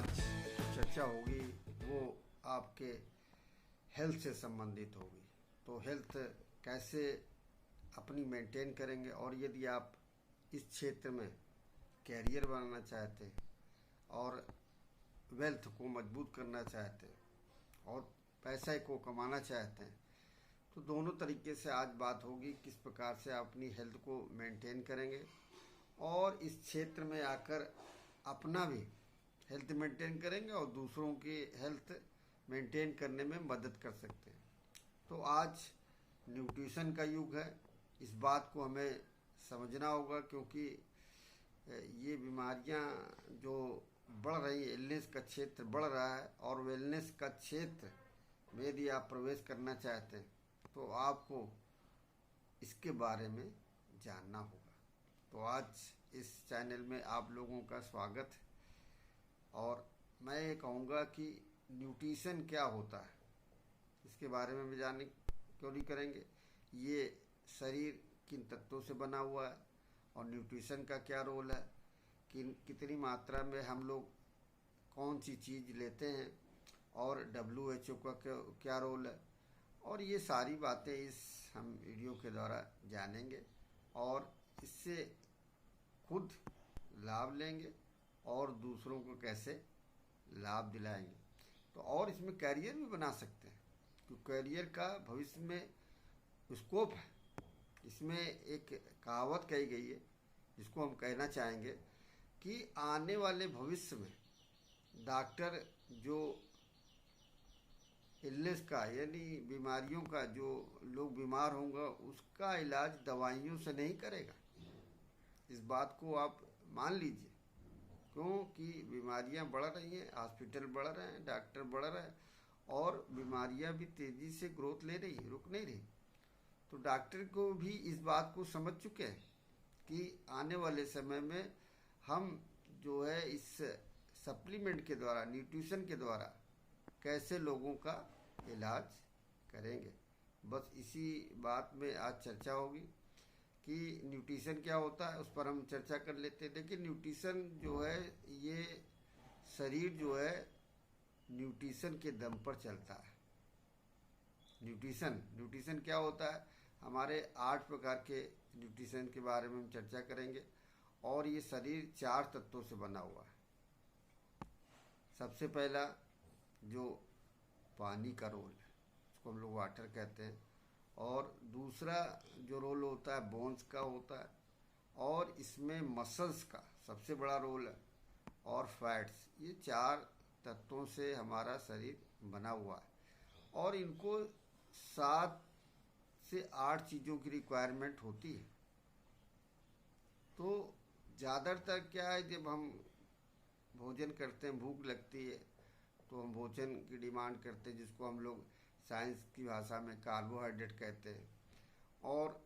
आज जो चर्चा होगी वो आपके हेल्थ से संबंधित होगी। तो हेल्थ कैसे अपनी मेंटेन करेंगे, और यदि आप इस क्षेत्र में कैरियर बनाना चाहते हैं और वेल्थ को मजबूत करना चाहते हैं और पैसे को कमाना चाहते हैं, तो दोनों तरीके से आज बात होगी किस प्रकार से आप अपनी हेल्थ को मेंटेन करेंगे और इस क्षेत्र में आकर अपना भी हेल्थ मेंटेन करेंगे और दूसरों की हेल्थ मेंटेन करने में मदद कर सकते हैं। तो आज न्यूट्रिशन का युग है, इस बात को हमें समझना होगा, क्योंकि ये बीमारियां जो बढ़ रही है, इलनेस का क्षेत्र बढ़ रहा है और वेलनेस का क्षेत्र में यदि आप प्रवेश करना चाहते हैं तो आपको इसके बारे में जानना होगा। तो आज इस चैनल में आप लोगों का स्वागत है और मैं ये कहूँगा कि न्यूट्रिशन क्या होता है इसके बारे में भी जानने क्यों नहीं करेंगे। ये शरीर किन तत्वों से बना हुआ है और न्यूट्रिशन का क्या रोल है, कितनी मात्रा में हम लोग कौन सी चीज़ लेते हैं और WHO का क्या रोल है, और ये सारी बातें इस हम वीडियो के द्वारा जानेंगे और इससे खुद लाभ लेंगे और दूसरों को कैसे लाभ दिलाएंगे। तो और इसमें कैरियर भी बना सकते हैं, क्योंकि कैरियर का भविष्य में स्कोप है। इसमें एक कहावत कही गई है जिसको हम कहना चाहेंगे कि आने वाले भविष्य में डॉक्टर जो इलनेस का यानी बीमारियों का, जो लोग बीमार होंगे उसका इलाज दवाइयों से नहीं करेगा। इस बात को आप मान लीजिए, क्योंकि बीमारियां बढ़ रही हैं, हॉस्पिटल बढ़ रहे हैं, डॉक्टर बढ़ रहे हैं और बीमारियां भी तेज़ी से ग्रोथ ले रही, रुक नहीं रही। तो डॉक्टर को भी इस बात को समझ चुके हैं कि आने वाले समय में हम जो है इस सप्लीमेंट के द्वारा, न्यूट्रिशन के द्वारा कैसे लोगों का इलाज करेंगे। बस इसी बात में आज चर्चा होगी कि न्यूट्रिशन क्या होता है, उस पर हम चर्चा कर लेते हैं। लेकिन न्यूट्रिशन जो है, ये शरीर जो है न्यूट्रिशन के दम पर चलता है। न्यूट्रिशन क्या होता है, हमारे 8 प्रकार के न्यूट्रिशन के बारे में हम चर्चा करेंगे और ये शरीर 4 तत्वों से बना हुआ है। सबसे पहला जो पानी का रोल है, उसको हम लोग वाटर कहते हैं, और दूसरा जो रोल होता है बोन्स का होता है, और इसमें मसल्स का सबसे बड़ा रोल है, और फैट्स। ये 4 तत्वों से हमारा शरीर बना हुआ है और इनको 7 से 8 चीज़ों की रिक्वायरमेंट होती है। तो ज़्यादातर क्या है, जब हम भोजन करते हैं, भूख लगती है तो हम भोजन की डिमांड करते हैं, जिसको हम लोग साइंस की भाषा में कार्बोहाइड्रेट कहते हैं, और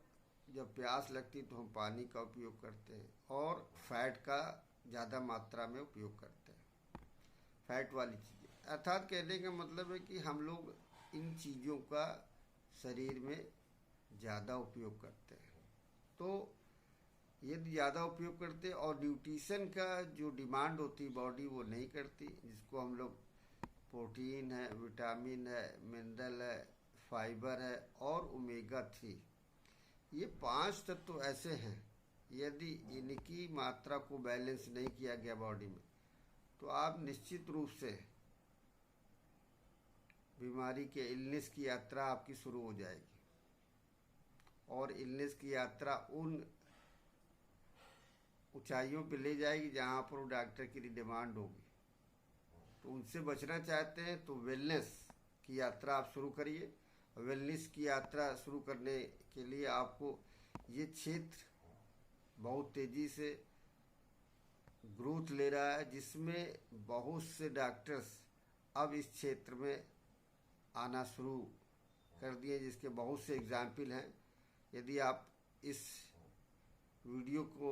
जब प्यास लगती तो हम पानी का उपयोग करते हैं और फैट का ज़्यादा मात्रा में उपयोग करते हैं, फैट वाली चीज़ें। अर्थात कहने का मतलब है कि हम लोग इन चीज़ों का शरीर में ज़्यादा उपयोग करते हैं। तो यदि ज़्यादा उपयोग करते और न्यूट्रिशन का जो डिमांड होती बॉडी वो नहीं करती, जिसको हम लोग प्रोटीन है, विटामिन है, मिनरल है, फाइबर है और ओमेगा 3, ये 5 तत्व ऐसे हैं, यदि इनकी मात्रा को बैलेंस नहीं किया गया बॉडी में तो आप निश्चित रूप से बीमारी के इलनेस की यात्रा आपकी शुरू हो जाएगी। और इलनेस की यात्रा उन ऊंचाइयों पे ले जाएगी जहाँ पर डॉक्टर की डिमांड होगी। तो उनसे बचना चाहते हैं तो वेलनेस की यात्रा आप शुरू करिए। वेलनेस की यात्रा शुरू करने के लिए आपको ये क्षेत्र बहुत तेज़ी से ग्रोथ ले रहा है, जिसमें बहुत से डॉक्टर्स अब इस क्षेत्र में आना शुरू कर दिए, जिसके बहुत से एग्जाम्पल हैं। यदि आप इस वीडियो को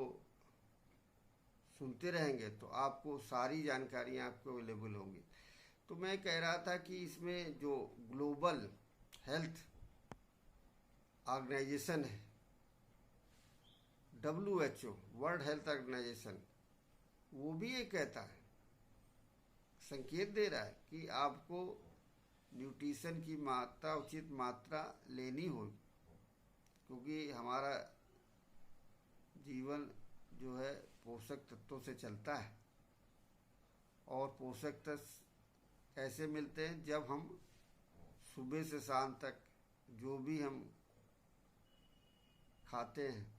सुनते रहेंगे तो आपको सारी जानकारियाँ आपको अवेलेबल होंगी। तो मैं कह रहा था कि इसमें जो ग्लोबल हेल्थ ऑर्गेनाइजेशन है, WHO, वर्ल्ड हेल्थ ऑर्गेनाइजेशन, वो भी ये कहता है संकेत दे रहा है कि आपको न्यूट्रिशन की मात्रा, उचित मात्रा लेनी होगी, क्योंकि हमारा जीवन जो है पोषक तत्वों से चलता है। और पोषक तत्व कैसे मिलते हैं? जब हम सुबह से शाम तक जो भी हम खाते हैं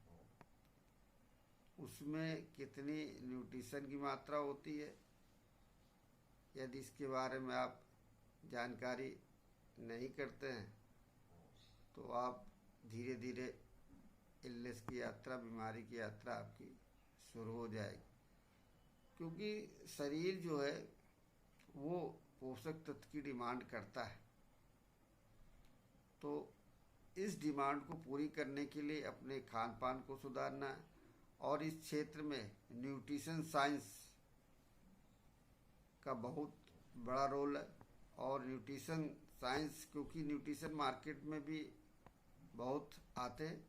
उसमें कितनी न्यूट्रिशन की मात्रा होती है। यदि इसके बारे में आप जानकारी नहीं करते हैं तो आप धीरे धीरे इलनेस की यात्रा, बीमारी की यात्रा आपकी शुरू हो जाएगी, क्योंकि शरीर जो है वो पोषक तत्व की डिमांड करता है। तो इस डिमांड को पूरी करने के लिए अपने खान पान को सुधारना है। और इस क्षेत्र में न्यूट्रिशन साइंस का बहुत बड़ा रोल है। और न्यूट्रिशन साइंस, क्योंकि न्यूट्रिशन मार्केट में भी बहुत आते हैं,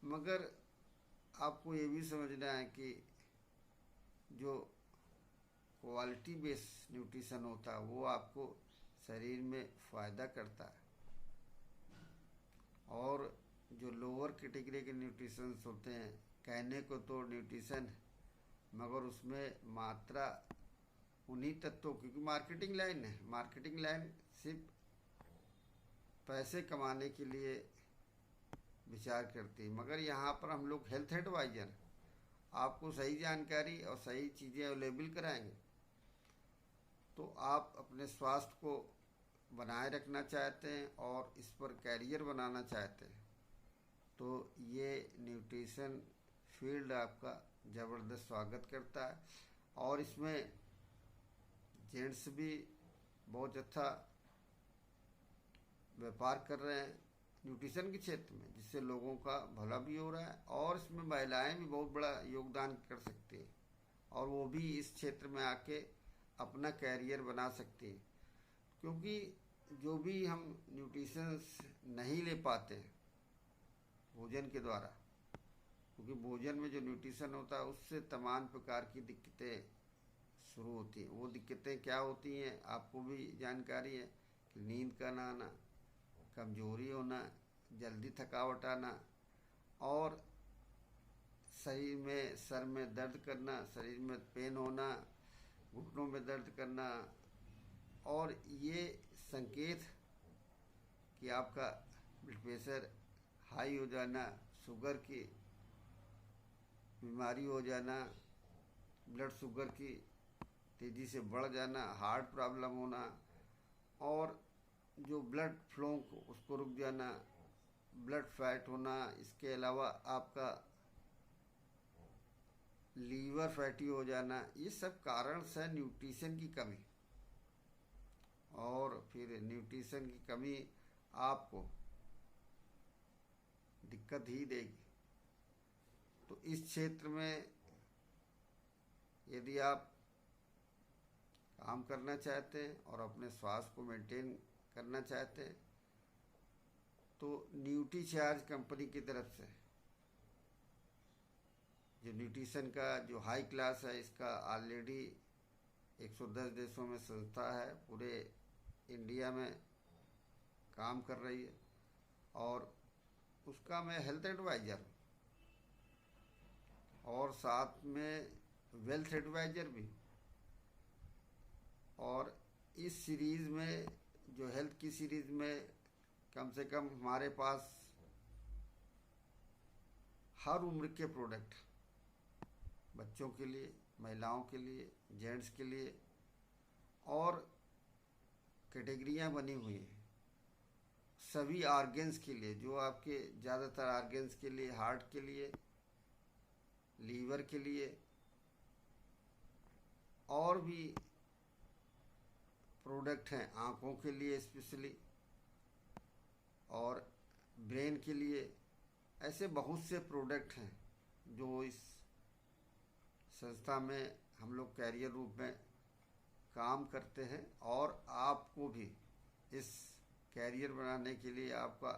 मगर आपको ये भी समझना है कि जो क्वालिटी बेस्ड न्यूट्रिशन होता है वो आपको शरीर में फ़ायदा करता है। और जो लोअर कैटेगरी के न्यूट्रिशन होते हैं, कहने को तो न्यूट्रिशन, मगर उसमें मात्रा उन्हीं तत्वों, क्योंकि मार्केटिंग लाइन है, मार्केटिंग लाइन सिर्फ पैसे कमाने के लिए विचार करती है। मगर यहाँ पर हम लोग हेल्थ एडवाइजर आपको सही जानकारी और सही चीज़ें अवेलेबल कराएंगे। तो आप अपने स्वास्थ्य को बनाए रखना चाहते हैं और इस पर कैरियर बनाना चाहते हैं तो ये न्यूट्रिशन फील्ड आपका ज़बरदस्त स्वागत करता है। और इसमें जेंट्स भी बहुत अच्छा व्यापार कर रहे हैं न्यूट्रिशन के क्षेत्र में, जिससे लोगों का भला भी हो रहा है। और इसमें महिलाएं भी बहुत बड़ा योगदान कर सकती हैं और वो भी इस क्षेत्र में आके अपना कैरियर बना सकती हैं, क्योंकि जो भी हम न्यूट्रिशन नहीं ले पाते हैं भोजन के द्वारा, क्योंकि भोजन में जो न्यूट्रिशन होता है उससे तमाम प्रकार की दिक्कतें शुरू होती हैं। वो दिक्कतें क्या होती हैं आपको भी जानकारी है कि नींद का ना आना, कमजोरी होना, जल्दी थकावट आना, और शरीर में, सर में दर्द करना, शरीर में पेन होना, घुटनों में दर्द करना। और ये संकेत कि आपका ब्लड प्रेशर हाई हो जाना, शुगर की बीमारी हो जाना, ब्लड शुगर की तेज़ी से बढ़ जाना, हार्ट प्रॉब्लम होना, और जो ब्लड फ्लो उसको रुक जाना, ब्लड फैट होना। इसके अलावा आपका लीवर फैटी हो जाना, ये सब कारण से न्यूट्रिशन की कमी। और फिर न्यूट्रिशन की कमी आपको दिक्कत ही देगी। तो इस क्षेत्र में यदि आप काम करना चाहते हैं और अपने स्वास्थ्य को मेंटेन करना चाहते हैं तो न्यूट्रीचार्ज कंपनी की तरफ से जो न्यूट्रिशन का जो हाई क्लास है, इसका ऑलरेडी 110 देशों में संस्था है, पूरे इंडिया में काम कर रही है। और उसका मैं हेल्थ एडवाइज़र हूँ और साथ में वेल्थ एडवाइज़र भी। और इस सीरीज़ में, जो हेल्थ की सीरीज़ में, कम से कम हमारे पास हर उम्र के प्रोडक्ट, बच्चों के लिए, महिलाओं के लिए, जेंट्स के लिए, और कैटेगरियाँ बनी हुई हैं सभी ऑर्गन्स के लिए, जो आपके ज़्यादातर ऑर्गन्स के लिए, हार्ट के लिए, लीवर के लिए, और भी प्रोडक्ट हैं आँखों के लिए स्पेशली, और ब्रेन के लिए। ऐसे बहुत से प्रोडक्ट हैं जो इस संस्था में हम लोग कैरियर रूप में काम करते हैं। और आपको भी इस कैरियर बनाने के लिए आपका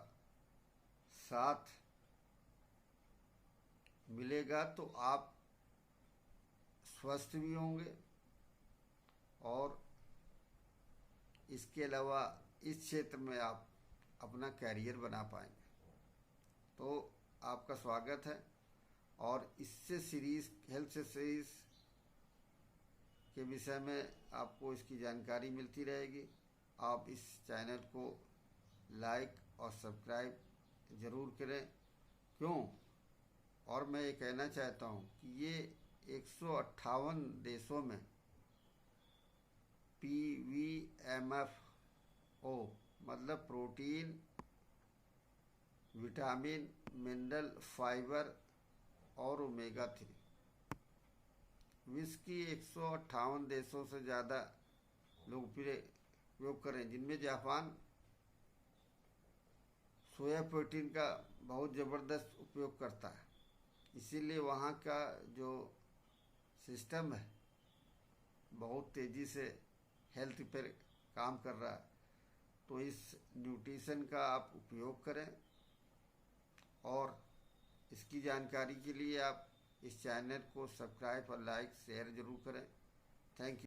साथ मिलेगा तो आप स्वस्थ भी होंगे और इसके अलावा इस क्षेत्र में आप अपना कैरियर बना पाएंगे। तो आपका स्वागत है। और इससे सीरीज, हेल्थ से सीरीज के विषय में आपको इसकी जानकारी मिलती रहेगी। आप इस चैनल को लाइक और सब्सक्राइब ज़रूर करें। क्यों? और मैं ये कहना चाहता हूँ कि ये 158 देशों में PVMFO मतलब प्रोटीन, विटामिन, मिनरल, फाइबर और ओमेगा 3 विश्व की 158 देशों से ज़्यादा लोग उपयोग करें, जिनमें जापान सोया प्रोटीन का बहुत ज़बरदस्त उपयोग करता है। इसीलिए वहाँ का जो सिस्टम है बहुत तेज़ी से हेल्थ पर काम कर रहा है। तो इस न्यूट्रिशन का आप उपयोग करें और इसकी जानकारी के लिए आप इस चैनल को सब्सक्राइब और लाइक शेयर ज़रूर करें। Thank you.